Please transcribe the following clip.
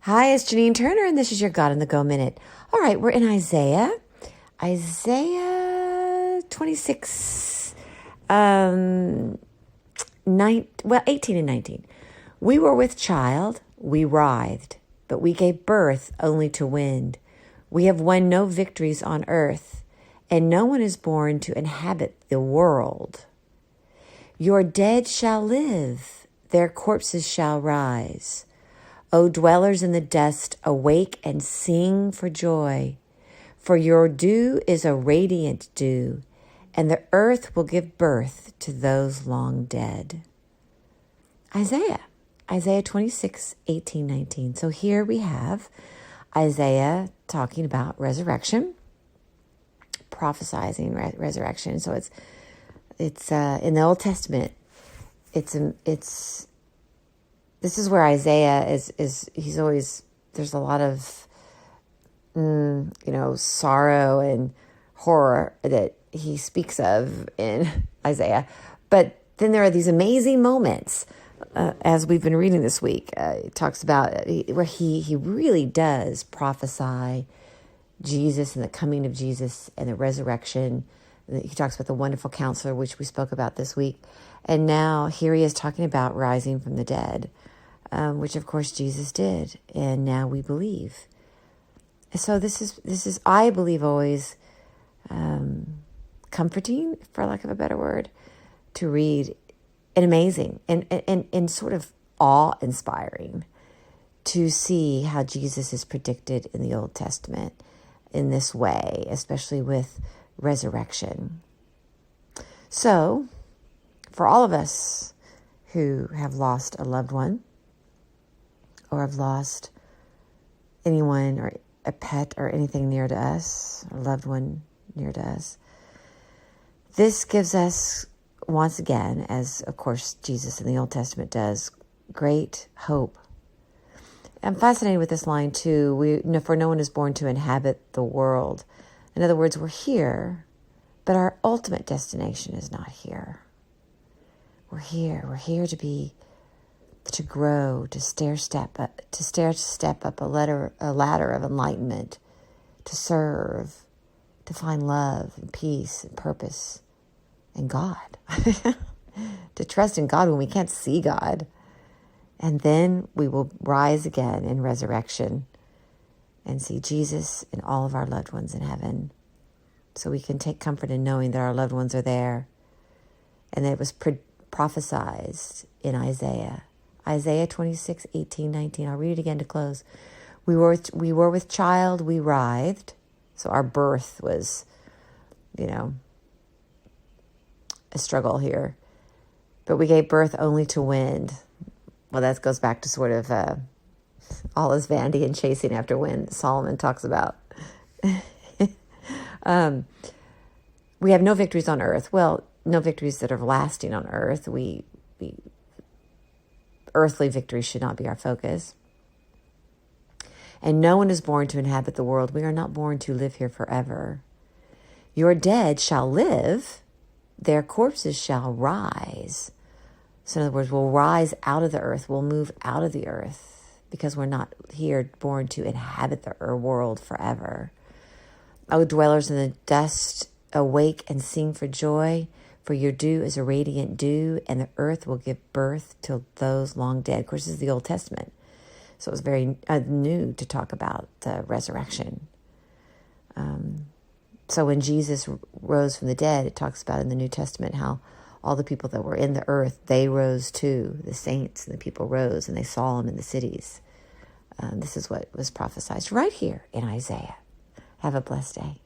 Hi, it's Janine Turner, and this is your God in the Go Minute. All right, we're in Isaiah 26, 18 and 19. We were with child, we writhed, but we gave birth only to wind. We have won no victories on earth, and no one is born to inhabit the world. Your dead shall live, their corpses shall rise. O dwellers in the dust, awake and sing for joy. For your dew is a radiant dew, and the earth will give birth to those long dead. Isaiah 26, 18, 19. So here we have Isaiah talking about resurrection, prophesizing resurrection. So it's in the Old Testament. This is where Isaiah is he's always, there's a lot of, sorrow and horror that he speaks of in Isaiah. But then there are these amazing moments, as we've been reading this week. It talks about where he really does prophesy Jesus and the coming of Jesus and the resurrection. He talks about the wonderful counselor, which we spoke about this week. And now here he is talking about rising from the dead, which of course Jesus did. And now we believe. So this is, I believe, always comforting, for lack of a better word, to read, and amazing and sort of awe-inspiring to see how Jesus is predicted in the Old Testament in this way, especially with resurrection. So, for all of us who have lost a loved one, or have lost anyone or a pet or anything near to us, a loved one near to us, this gives us, once again, as of course Jesus in the Old Testament does, great hope. I'm fascinated with this line too. For no one is born to inhabit the world. In other words, we're here, but our ultimate destination is not here. We're here. We're here to grow, to stair step up a ladder of enlightenment, to serve, to find love and peace and purpose and God, to trust in God when we can't see God. And then we will rise again in resurrection and see Jesus and all of our loved ones in heaven. So we can take comfort in knowing that our loved ones are there. And that it was prophesied in Isaiah 26, 18, 19. I'll read it again to close. We were with child, we writhed. So our birth was, a struggle here. But we gave birth only to wind. Well, that goes back to sort of all his vanity and chasing after wind Solomon talks about. We have no victories on earth. Well, no victories that are lasting on earth. Earthly victory should not be our focus. And no one is born to inhabit the world. We are not born to live here forever. Your dead shall live, their corpses shall rise. So in other words, we'll rise out of the earth. We'll move out of the earth because we're not here born to inhabit the world forever. O dwellers in the dust, awake and sing for joy. For your dew is a radiant dew, and the earth will give birth to those long dead. Of course, this is the Old Testament. So it was very new to talk about the resurrection. So when Jesus rose from the dead, it talks about in the New Testament how all the people that were in the earth, they rose too. The saints and the people rose, and they saw him in the cities. This is what was prophesied right here in Isaiah. Have a blessed day.